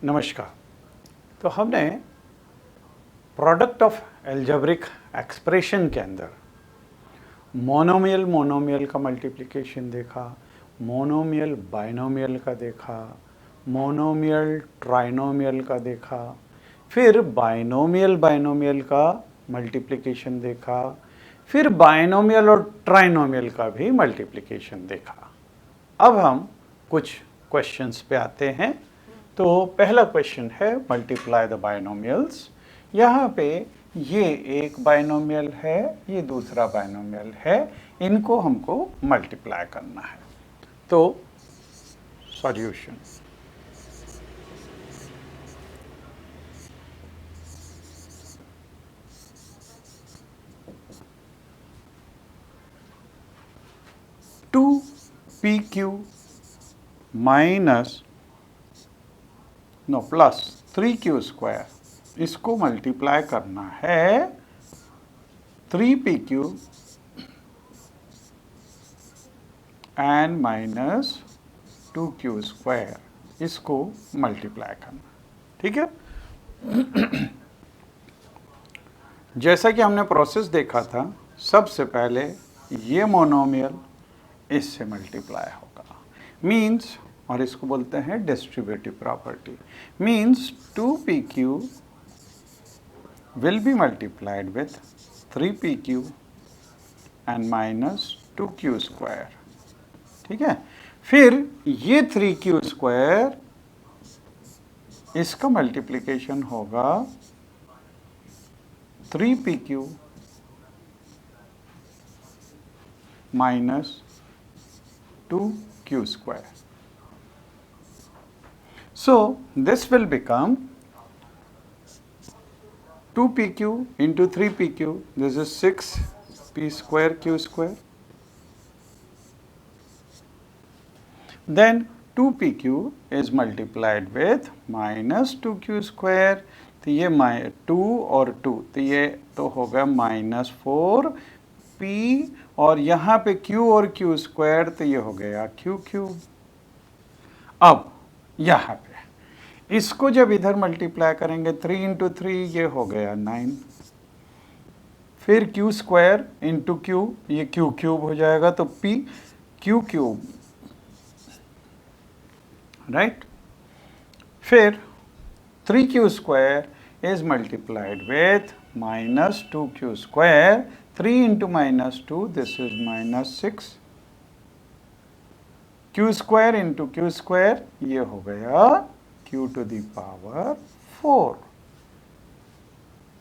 नमस्कार। तो हमने प्रोडक्ट ऑफ एल्जेब्रिक एक्सप्रेशन के अंदर मोनोमियल का मल्टीप्लिकेशन देखा, मोनोमियल बाइनोमियल का देखा, मोनोमियल ट्राइनोमियल का देखा, फिर बाइनोमियल का मल्टीप्लिकेशन देखा, फिर बाइनोमियल और ट्राइनोमियल का भी मल्टीप्लिकेशन देखा। अब हम कुछ क्वेश्चंस पे आते हैं। तो पहला क्वेश्चन है मल्टीप्लाई द बाइनोमियल्स। यहाँ पे ये एक बाइनोमियल है, ये दूसरा बाइनोमियल है, इनको हमको मल्टीप्लाई करना है। तो solution, two p q minus plus 3q square, इसको मल्टीप्लाई करना है 3pq and minus 2q square, इसको मल्टीप्लाई करना। ठीक है। जैसा कि हमने प्रोसेस देखा था, सबसे पहले ये मोनोमियल इससे मल्टीप्लाई होगा, मीन्स, और इसको बोलते हैं distributive property, means 2pq will be multiplied with 3pq and minus 2q square. ठीक है। फिर ये 3q स्क्वायर, इसका मल्टीप्लिकेशन होगा 3pq minus 2q square. So this will become 2pq into 3pq, this is 6p square q square. Then 2pq is multiplied with minus 2q square, तो ये 2 और 2, तो ये तो होगा माइनस 4p, और यहाँ पे q और q स्क्वायर, तो ये हो गया q क्यूब। अब यहाँ पे इसको जब इधर मल्टीप्लाई करेंगे 3 इंटू 3, ये हो गया 9, फिर q स्क्वायर इंटू q, ये q क्यूब हो जाएगा, तो p q क्यूब, राइट। फिर 3q square is multiplied with minus 2q square, 3 into minus 2, this is minus 6, q square into q square, ये हो गया q to the power 4.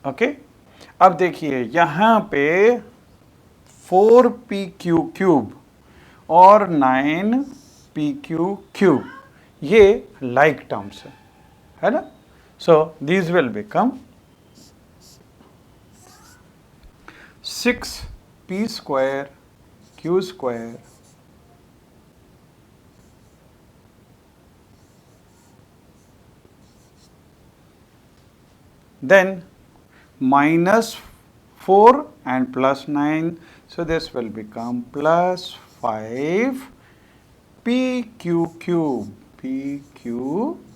Okay. अब देखिए यहाँ पे 4pq क्यूब और 9pq क्यूब, ये लाइक टर्म्स है ना। So these will become 6p square q square then minus 4 and plus 9, so this will become plus 5 pq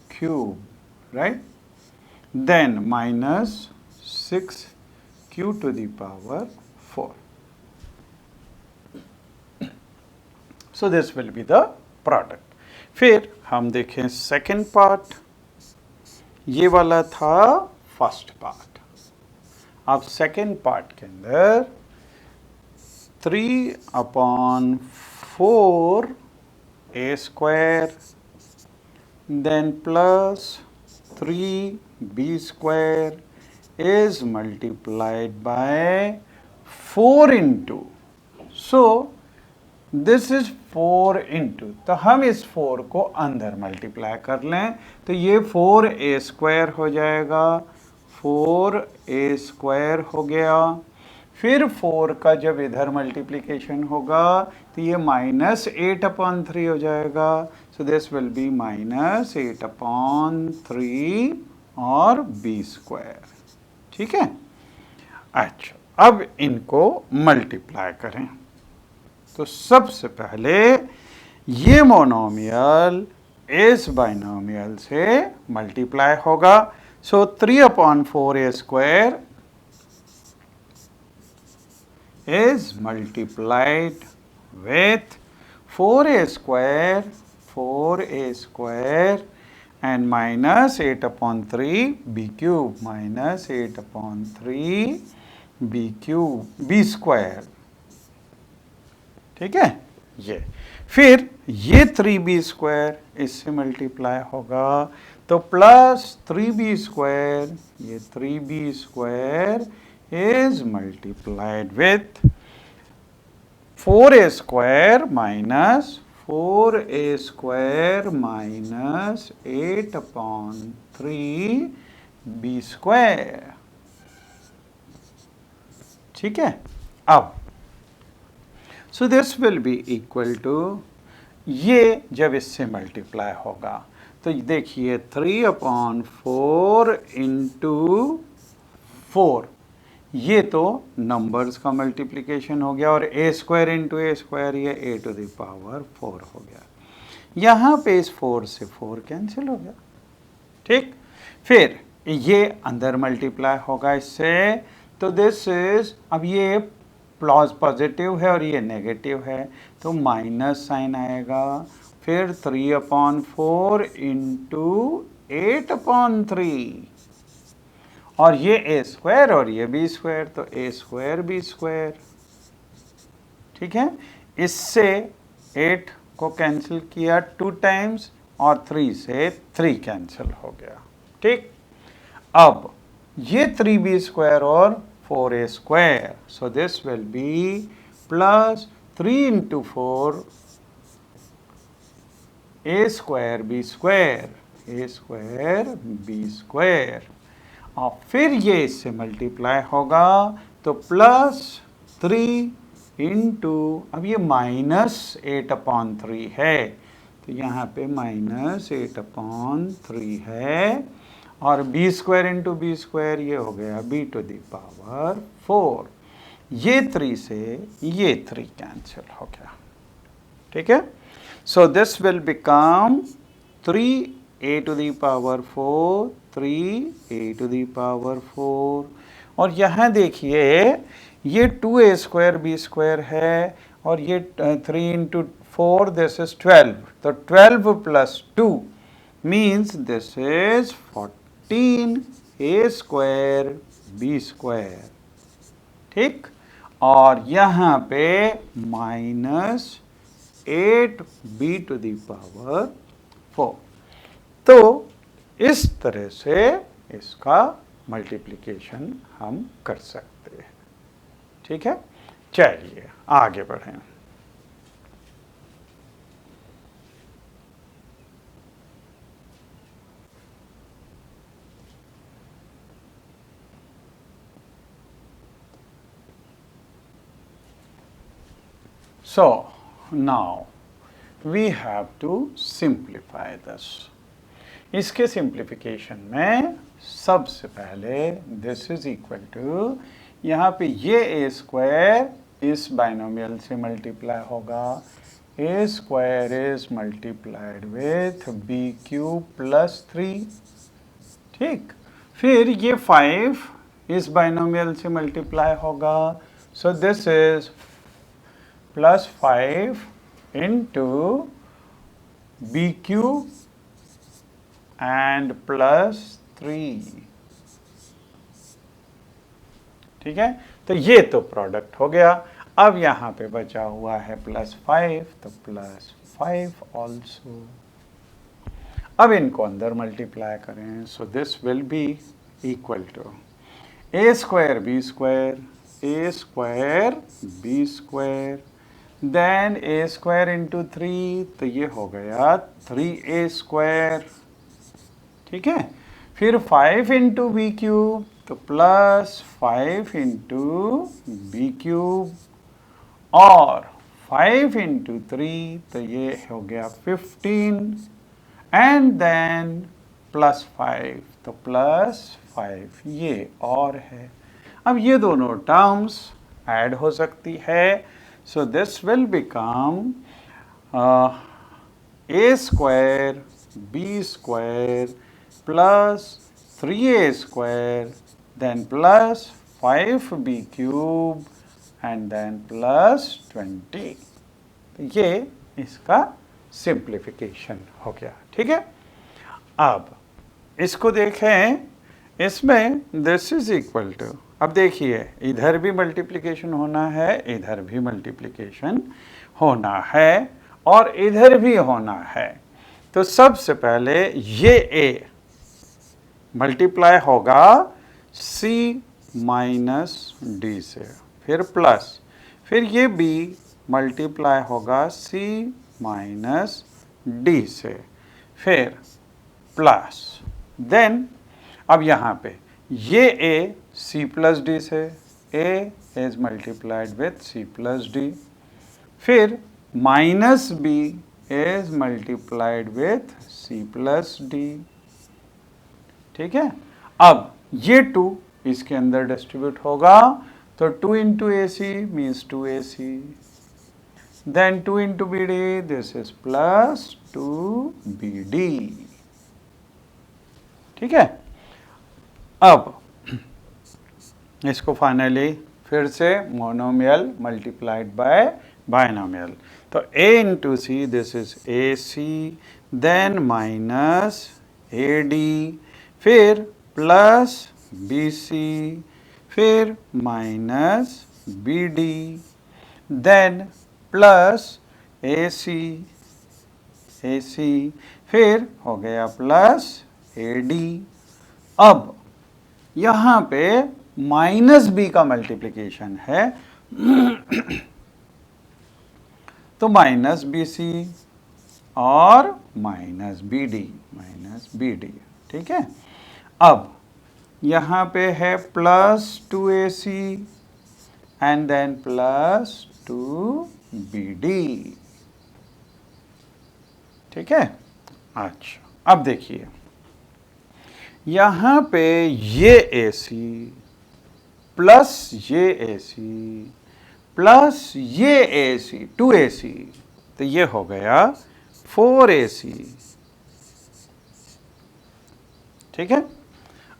cube, right? Then minus 6q to the power 4. So this will be the product. फिर हम देखें second part, ये वाला था first part. अब second part के अंदर 3/4 a square, then plus 3b square is multiplied by 4 into, so this is 4 into, तो हम इस 4 को अंदर मल्टीप्लाई कर लें, तो ये 4a स्क्वायर हो जाएगा, 4a स्क्वायर हो गया। फिर 4 का जब इधर मल्टीप्लिकेशन होगा तो ये माइनस 8/3 हो जाएगा, सो दिस विल बी माइनस 8/3 और b स्क्वायर। ठीक है। अच्छा, अब इनको मल्टीप्लाई करें। तो सबसे पहले ये मोनोमियल इस बाइनोमियल से मल्टीप्लाई होगा। सो 3/4 is multiplied with 4a square and minus 8/3 b cube minus 8/3 b cube b square। ठीक है, ये फिर ये 3b² इससे मल्टीप्लाई होगा तो प्लस 3b², ये 3b² is multiplied with 4a² minus 8/3 b²। ठीक है, अब so this will be equal to, ये जब इससे मल्टीप्लाई होगा तो देखिए 3/4 इंटू 4, ये तो नंबर्स का मल्टीप्लिकेशन हो गया और a² इंटू a², ये a⁴ हो गया। यहाँ पे इस 4 से 4 कैंसिल हो गया। ठीक, फिर ये अंदर मल्टीप्लाई होगा इससे, तो दिस इज, अब ये पॉजिटिव है और ये नेगेटिव है तो माइनस साइन आएगा। फिर 3/4 इंटू 8/3 और ये a² और ये b² तो a² b²। ठीक है, इससे 8 को कैंसिल किया 2 टाइम्स और 3 से 3 कैंसिल हो गया। ठीक, अब ये 3b² और 4a², so this will be plus 3 into 4 a² b²। और फिर ये इससे मल्टीप्लाई होगा तो प्लस 3 इंटू, अब ये माइनस 8/3 है तो यहाँ पे माइनस 8/3 है और b² इंटू b², ये हो गया b⁴। ये 3 से ये 3 कैंसिल हो गया। ठीक है, सो this will become 3a⁴, 3a⁴। और यहाँ देखिए ये 2a² b² है और ये 3 इंटू 4, दिस इज 12, तो 12 plus 2 means this is 14a² b²। ठीक, और यहाँ पे माइनस 8b⁴। तो इस तरह से इसका मल्टीप्लिकेशन हम कर सकते हैं। ठीक है, चलिए आगे बढ़ें। So now we have to simplify this। इसके सिंप्लीफिकेशन में सबसे पहले दिस इज इक्वल टू, यहाँ पे ये a² इस बाइनोमियल से मल्टीप्लाई होगा, a² is multiplied with b³ plus 3। ठीक, फिर ये 5 इस बाइनोमियल से मल्टीप्लाई होगा, so this is plus 5 into b³ and plus 3। ठीक है, तो ये तो प्रोडक्ट हो गया। अब यहाँ पे बचा हुआ है प्लस 5, तो प्लस 5 ऑल्सो। अब इनको अंदर मल्टीप्लाई करें, so this will be equal to a² b², then a² into 3, तो ये हो गया 3a²। ठीक है, फिर 5 इंटू b³ तो प्लस 5 इंटू b³ और 5 इंटू 3 तो ये हो गया 15 एंड देन प्लस 5 तो प्लस 5 ये और है। अब ये दोनों टर्म्स ऐड हो सकती है, सो this will become a² b square plus 3a square then plus 5b cube and then plus 20। ये इसका सिंप्लीफिकेशन हो गया। ठीक है, अब इसको देखें, इसमें दिस इज इक्वल टू, अब देखिए इधर भी मल्टीप्लिकेशन होना है, इधर भी मल्टीप्लिकेशन होना है और इधर भी होना है। तो सबसे पहले ये a मल्टीप्लाई होगा c माइनस डी से, फिर प्लस, फिर ये b मल्टीप्लाई होगा c माइनस डी से, फिर प्लस, देन अब यहाँ पे ये a c प्लस डी से, a is multiplied with c plus D, फिर minus b is multiplied with c plus D. ठीक है, अब ये 2 इसके अंदर डिस्ट्रीब्यूट होगा, तो 2 into A C means 2ac, then 2 into B D, this is plus 2bd। ठीक है, अब इसको फाइनली फिर से मोनोमियल मल्टीप्लाइड बाय बायनोमियल, तो a into C, this is A C, then minus A D, फिर प्लस बी सी, फिर minus B D, then plus A C, फिर हो गया प्लस ए डी। अब यहाँ पे माइनस बी का मल्टीप्लिकेशन है तो माइनस बी सी और माइनस बी डी। ठीक है, अब यहाँ पे है plus 2ac and then plus 2bd। ठीक है, अच्छा अब देखिए यहाँ पे ये ac प्लस ये ac प्लस ये ac 2ac, तो ये हो गया 4ac। ठीक है,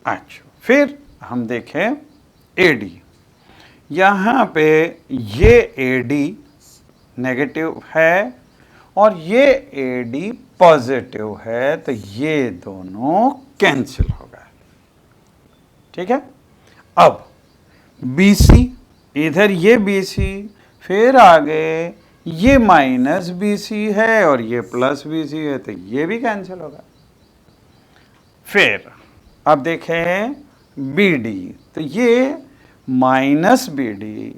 अच्छा फिर हम देखें AD, यहाँ पे ये AD नेगेटिव है और ये AD पॉजिटिव है, तो ये दोनों कैंसिल हो गए। ठीक है, अब BC, इधर ये BC, फिर आगे ये माइनस BC है और ये प्लस BC है, तो ये भी कैंसिल होगा। फिर अब देखें BD, तो ये माइनस BD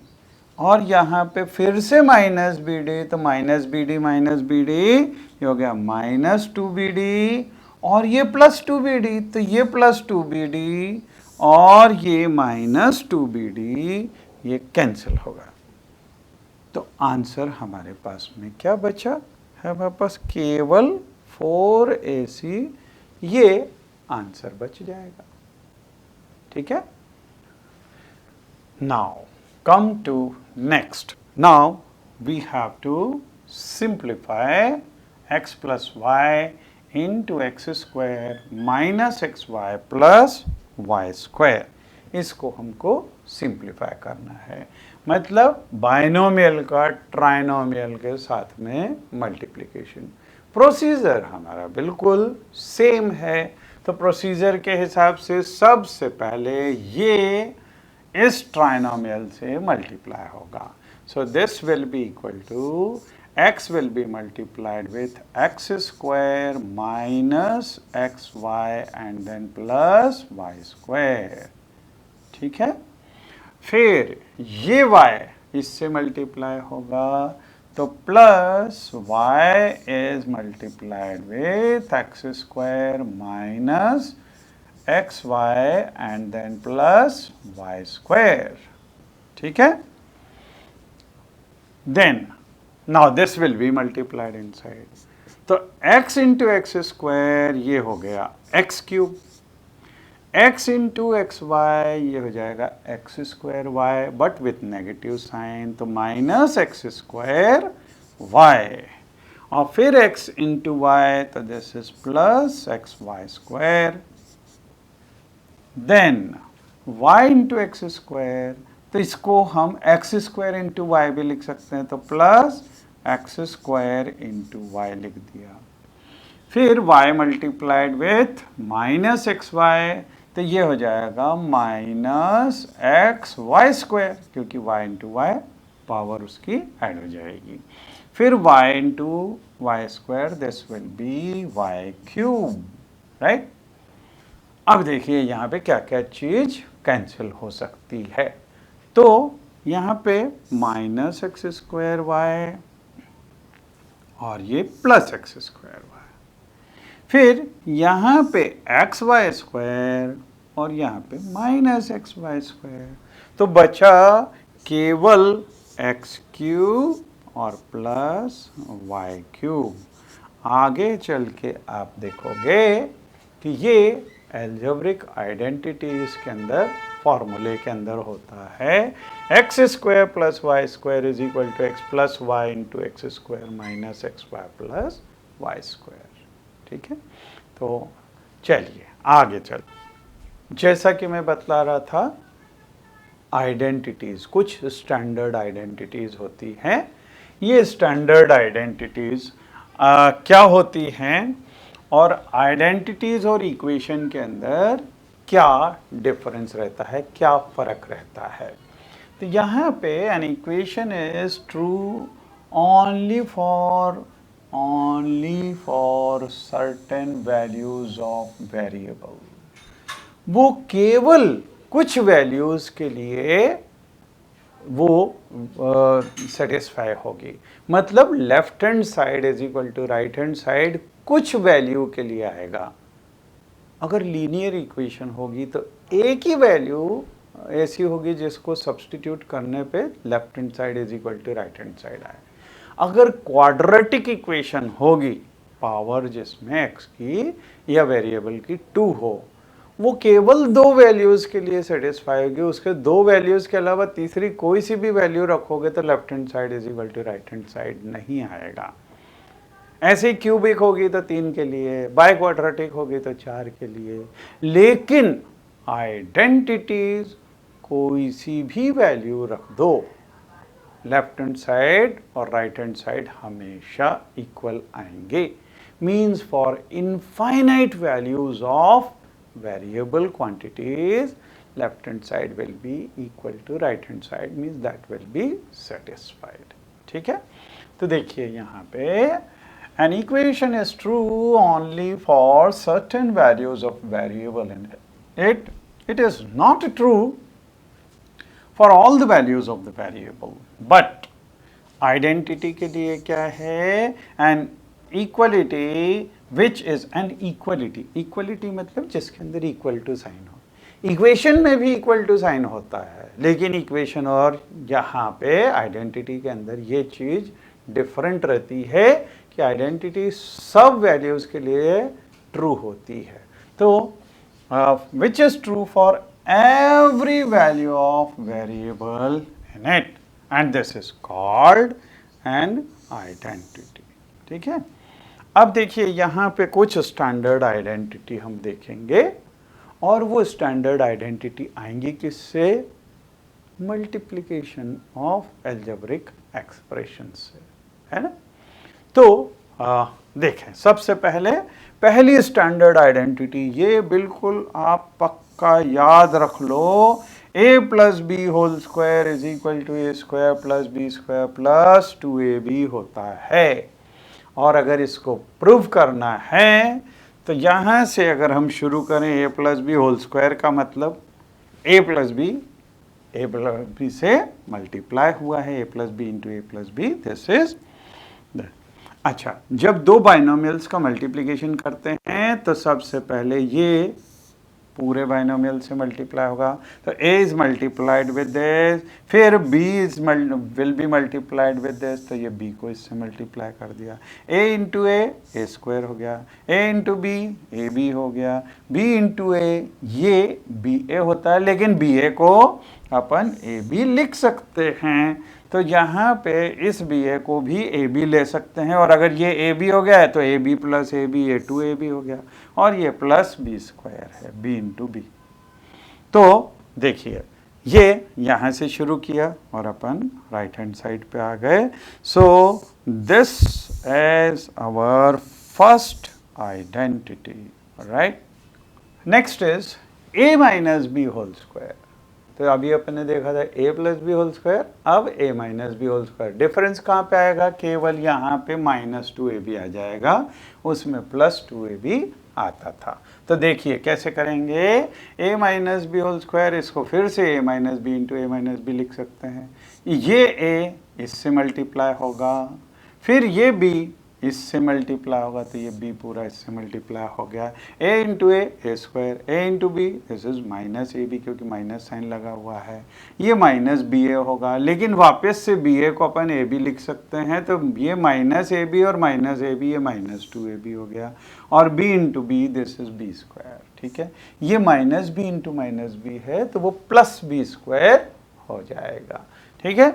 और यहाँ पे फिर से माइनस BD, तो माइनस BD ये हो गया माइनस 2BD और ये प्लस 2BD, तो ये प्लस 2BD और ये माइनस 2BD, ये कैंसिल होगा। तो आंसर हमारे पास में क्या बचा है, हमारे पास केवल 4ac, ये आंसर बच जाएगा। ठीक है, now come to next. Now we have to simplify x plus y into x square minus x y plus y square. इसको हमको सिंप्लीफाई करना है, मतलब बाइनोमियल का ट्राइनोमियल के साथ में मल्टीप्लिकेशन। प्रोसीजर हमारा बिल्कुल सेम है, तो प्रोसीजर के हिसाब से सबसे पहले ये इस ट्राइनोमियल से मल्टीप्लाई होगा। So this will be equal to x will be multiplied with x square minus xy and then plus y square। ठीक है, फिर ये y इससे मल्टीप्लाई होगा, तो plus y is multiplied with x square minus xy and then plus y square। ठीक है, then now this will be multiplied inside, तो x into x square ये हो गया x cube, x into xy ये हो जाएगा x square y but with negative sign, तो माइनस x square y, और फिर x इंटू वाई, तो this is plus x y square, then y into x square, तो इसको हम एक्स स्क्वायर इंटू वाई भी लिख सकते हैं, तो plus x square into y लिख दिया। फिर y multiplied with minus x y, तो ये हो जाएगा माइनस एक्स वाई स्क्वायर, क्योंकि y इंटू वाई पावर उसकी ऐड हो जाएगी। फिर y into y square, this will be y cube, right. अब देखिए यहाँ पे क्या क्या चीज कैंसिल हो सकती है। तो यहाँ पे माइनस एक्स स्क्वायर वाई और ये प्लस एक्स स्क्वायर वाई, फिर यहाँ पे एक्स वाई स्क्वायर और यहाँ पे माइनस एक्स वाई स्क्वायर, तो बचा केवल एक्स क्यूब और प्लस वाई क्यूब। आगे चल के आप देखोगे कि ये एल्जेब्रिक आइडेंटिटीज के अंदर फॉर्मूले के अंदर होता है, x square plus y square is equal to x plus y into x square minus x y plus y square. ठीक है, तो चलिए आगे चल। जैसा कि मैं बतला रहा था, आइडेंटिटीज, कुछ स्टैंडर्ड आइडेंटिटीज होती हैं। ये स्टैंडर्ड आइडेंटिटीज क्या होती हैं और आइडेंटिटीज और इक्वेशन के अंदर क्या डिफरेंस रहता है, क्या फ़र्क रहता है। तो यहाँ पे an equation is true only for certain values of variable, वो केवल कुछ वैल्यूज के लिए वो सेटिस्फाई होगी। मतलब left hand side is equal to right hand side कुछ वैल्यू के लिए आएगा। अगर लीनियर इक्वेशन होगी तो एक ही वैल्यू ऐसी होगी जिसको सब्स्टिट्यूट करने पे left hand side is equal to right hand side आए। अगर क्वाड्रेटिक इक्वेशन होगी, पावर जिसमें x की या वेरिएबल की 2 हो, वो केवल 2 वैल्यूज के लिए सेटिस्फाई होगी। उसके 2 वैल्यूज के अलावा तीसरी कोई सी भी वैल्यू रखोगे तो left hand side is equal to right hand side नहीं आएगा। ऐसे ही क्यूबिक होगी तो 3 के लिए, बाय क्वाड्रेटिक होगी तो 4 के लिए। लेकिन आइडेंटिटीज कोई सी भी वैल्यू रख दो, लेफ्ट हैंड साइड और राइट हैंड साइड हमेशा इक्वल आएंगे। Means for infinite values of variable quantities, left hand side will be equal to right hand side, means that will be satisfied. ठीक है, तो देखिए यहाँ पे an equation is true only for certain values of variable in it. It is not true for all the values of the variable. But identity के लिए क्या है? An equality which is an equality. Equality मतलब जिसके अंदर equal to sign हो। Equation में भी equal to sign होता है, लेकिन इक्वेशन और यहाँ पे आइडेंटिटी के अंदर ये चीज़ डिफरेंट रहती है कि आइडेंटिटी सब वैल्यूज़ के लिए ट्रू होती है। तो which is true for every value of variable in it, and this is called an identity. ठीक है, अब देखिए यहाँ पे कुछ स्टैंडर्ड आइडेंटिटी हम देखेंगे, और वो स्टैंडर्ड आइडेंटिटी आएंगी किससे? मल्टीप्लिकेशन ऑफ एल्जेब्रिक एक्सप्रेशन से, है ना। तो देखें, सबसे पहले पहली स्टैंडर्ड आइडेंटिटी, ये बिल्कुल आप पक्का याद रख लो, a plus b whole square is equal to a square plus b square plus 2ab होता है। और अगर इसको प्रूव करना है तो यहाँ से अगर हम शुरू करें, a plus b whole square का मतलब a प्लस बी से मल्टीप्लाई हुआ है, a plus b into a plus b, this is. अच्छा, जब दो बाइनोमियल्स का मल्टीप्लिकेशन करते हैं तो सबसे पहले ये पूरे बाइनोमियल से मल्टीप्लाई होगा, तो a is multiplied with this, फिर b is will be multiplied with this, तो ये b को इससे मल्टीप्लाई कर दिया, a इंटू ए स्क्वायर हो गया, a इंटू बी ab हो गया, b इंटू ए, ये ba होता है, लेकिन ba को अपन ए बी लिख सकते हैं। तो यहाँ पे इस बी ए को भी ए बी ले सकते हैं, और अगर ये ए बी हो गया है तो a b plus a b a two a b हो गया, और ये प्लस बी स्क्वायर है, बी इंटू बी। तो देखिए ये यहाँ से शुरू किया और अपन राइट हैंड साइड पे आ गए। So this is our first identity, right. Next is a minus b whole square. तो अभी अपन ने देखा था a plus b whole square, अब a minus b whole square. Difference कहाँ पे आएगा? केवल यहाँ पे माइनस टू ए बी आ जाएगा, उसमें प्लस टू ए बी आता था। तो देखिए कैसे करेंगे, a minus b whole square, इसको फिर से a minus b into A minus b लिख सकते हैं। ये a इससे मल्टीप्लाई होगा, फिर ये b इससे मल्टीप्लाई होगा, तो ये b पूरा इससे मल्टीप्लाई हो गया। a into a square, a into B, this is minus A b, क्योंकि माइनस साइन लगा हुआ है। ये माइनस बी ए होगा, लेकिन वापस से बी ए को अपन ए बी लिख सकते हैं, तो ये माइनस ए बी और माइनस ए बी, ये माइनस टू ए बी हो गया, और b into B, this is b square. ठीक है, ये minus b into minus b है, तो वो प्लस बी स्क्वायर हो जाएगा। ठीक है,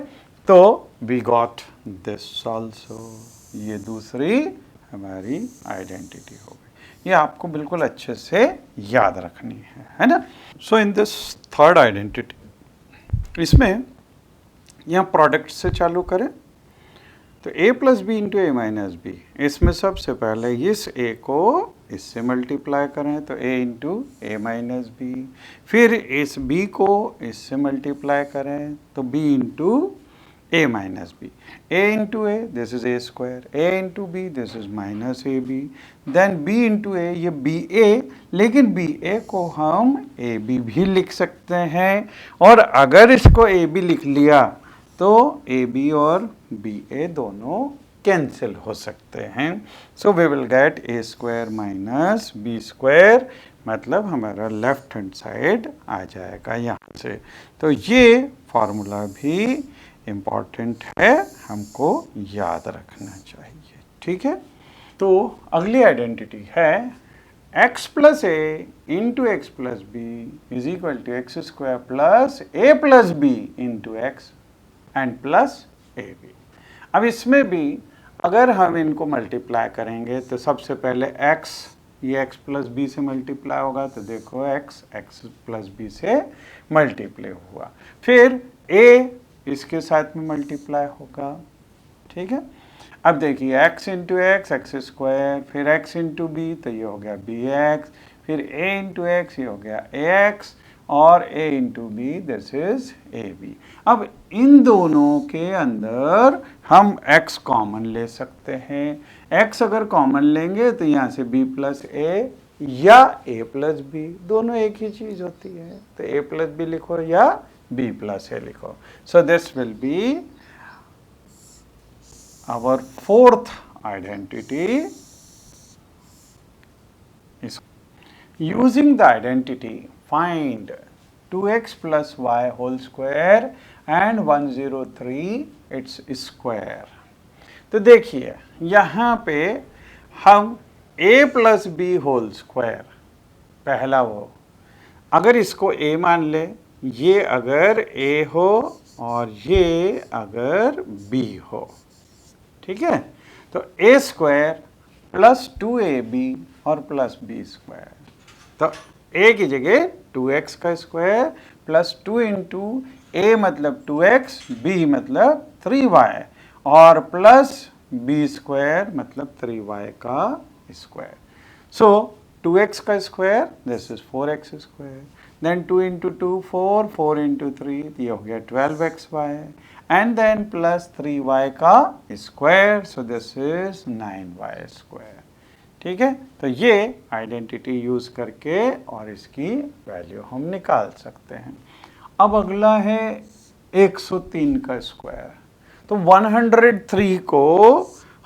तो वी गॉट दिस ऑल्सो, ये दूसरी हमारी आइडेंटिटी हो गई। ये आपको बिल्कुल अच्छे से याद रखनी है ना। So in this third identity, इसमें यहाँ प्रोडक्ट से चालू करें, तो a plus b into A minus b, इसमें सबसे पहले इस a को इससे मल्टीप्लाई करें, तो a into A minus B, फिर इस b को इससे मल्टीप्लाई करें, तो b into a minus B, a into A, this is A square, a into B, this is minus A B, then b into A, ये B ए, लेकिन B ए को हम ए बी भी लिख सकते हैं, और अगर इसको ए बी लिख लिया तो ए बी और बी ए दोनों कैंसिल हो सकते हैं। So we will get a square minus b square, मतलब हमारा लेफ्ट हैंड साइड आ जाएगा यहाँ से। तो ये फॉर्मूला भी इम्पॉर्टेंट है, हमको याद रखना चाहिए। ठीक है, तो अगली आइडेंटिटी है x plus a into x plus b is equal to x square plus a plus b into x and plus a b. अब इसमें भी अगर हम इनको मल्टीप्लाई करेंगे, तो सबसे पहले x, ये x प्लस बी से मल्टीप्लाई होगा, तो देखो x प्लस बी से मल्टीप्लाई हुआ, फिर a इसके साथ में मल्टीप्लाई होगा। ठीक है, अब देखिए x into x, x square, फिर x इंटू बी, तो ये हो गया बी एक्स, फिर a इंटू एक्स, ये हो गया ए एक्स, और a into B, this is a b. अब इन दोनों के अंदर हम x कॉमन ले सकते हैं। x अगर कॉमन लेंगे तो यहाँ से b प्लस ए या a प्लस बी, दोनों एक ही चीज़ होती है, तो a प्लस बी लिखो या b प्लस ए लिखो। सो this will B our fourth identity. Is using the identity, find 2x plus y whole square and 103 its square. तो देखिए यहाँ पे हम a plus b whole square, पहला वो, अगर इसको a मान ले, ये अगर a हो और ये अगर b हो, ठीक है, तो a स्क्वायर प्लस 2ab और प्लस b स्क्वायर, तो a की जगह 2x का स्क्वायर प्लस 2 इंटू a मतलब 2x, b मतलब 3y, और प्लस b स्क्वायर मतलब 3y का स्क्वायर। सो 2x का square, this is 4x square, then 2 into 2 4, 4 into 3, ये हो गया 12xy, and then plus 3y का square, so this is 9y square. ठीक है, तो ये आइडेंटिटी यूज करके और इसकी वैल्यू हम निकाल सकते हैं। अब अगला है 103 का स्क्वायर, तो 103 को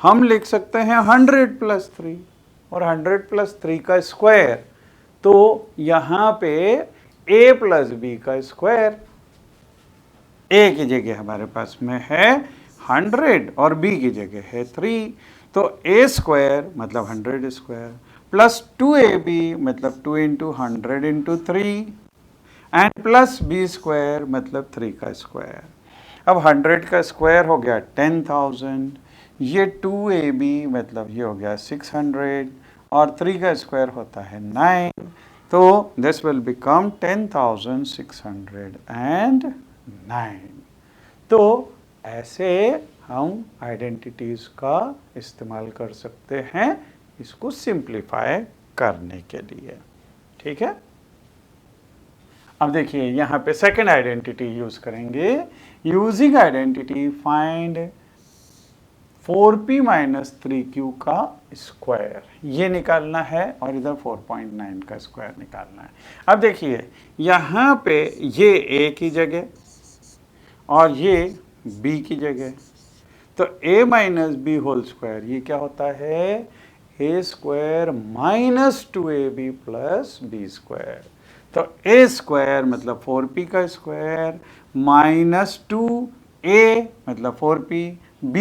हम लिख सकते हैं 100 प्लस 3, और 100 प्लस 3 का स्क्वायर, तो यहाँ पे a प्लस बी का स्क्वायर, a की जगह हमारे पास में है 100 और b की जगह है 3, तो a स्क्वायर मतलब 100 स्क्वायर प्लस 2ab मतलब 2 into 100 into 3, and plus b square मतलब 3 का स्क्वायर। अब 100 का स्क्वायर हो गया 10,000, ये 2ab मतलब ये हो गया 600 और 3 का स्क्वायर होता है 9, तो दिस विल बिकम 10,609। तो ऐसे हम आइडेंटिटीज का इस्तेमाल कर सकते हैं इसको सिंप्लीफाई करने के लिए। ठीक है, अब देखिए यहाँ पे सेकेंड आइडेंटिटी यूज करेंगे। Using identity find 4p minus 3q का स्क्वायर, ये निकालना है और इधर 4.9 का स्क्वायर निकालना है। अब देखिए यहाँ पे ये a की जगह और ये b की जगह, तो a minus b whole square ये क्या होता है, a square minus 2ab plus b square. तो a स्क्वायर मतलब 4p का स्क्वायर माइनस 2a मतलब 4p, b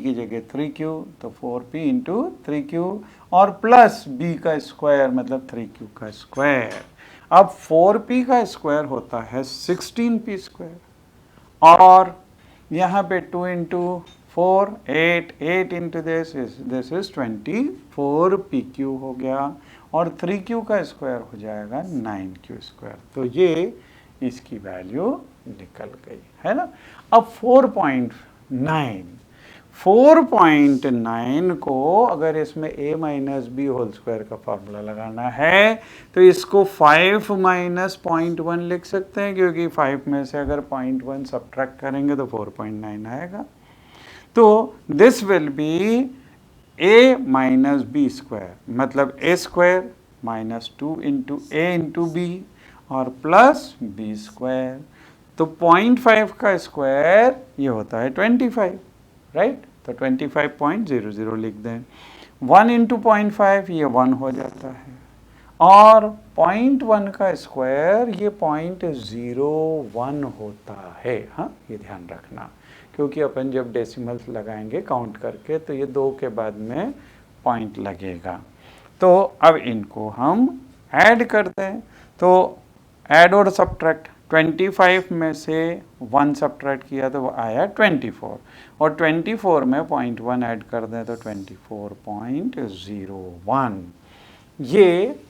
की जगह 3q तो 4p इंटू 3q और प्लस b का स्क्वायर मतलब 3q का स्क्वायर। अब 4p का स्क्वायर होता है 16p स्क्वायर और यहाँ पे 2 into 4 8 into this is 24pq हो गया और 3q का स्क्वायर हो जाएगा 9q स्क्वायर। तो ये इसकी वैल्यू निकल गई है ना। अब 4.9 को अगर इसमें a minus b whole square का फॉर्मूला लगाना है तो इसको 5 माइनस 0.1 लिख सकते हैं, क्योंकि 5 में से अगर 0.1 सब्ट्रैक्ट करेंगे तो 4.9 आएगा। तो this will be a minus b square मतलब a square minus 2 into a into b और प्लस बी स्क्वायर। तो 0.5 का स्क्वायर ये होता है 25, राइट। तो 25.00 लिख दें। 1 इंटू 0.5 ये 1 हो जाता है और 0.1 का स्क्वायर ये 0.01 होता है। हाँ, ये ध्यान रखना, क्योंकि अपन जब डेसिमल्स लगाएंगे काउंट करके तो ये 2 के बाद में पॉइंट लगेगा। तो अब इनको हम ऐड कर दें, तो ऐड और सब्ट्रैक्ट 25 में से 1 सब्ट्रैक्ट किया तो वो आया 24 और 24 में 0.1 ऐड कर दें तो 24.01। ये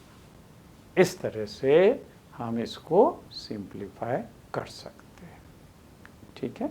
इस तरह से हम इसको सिंप्लीफाई कर सकते हैं। ठीक है।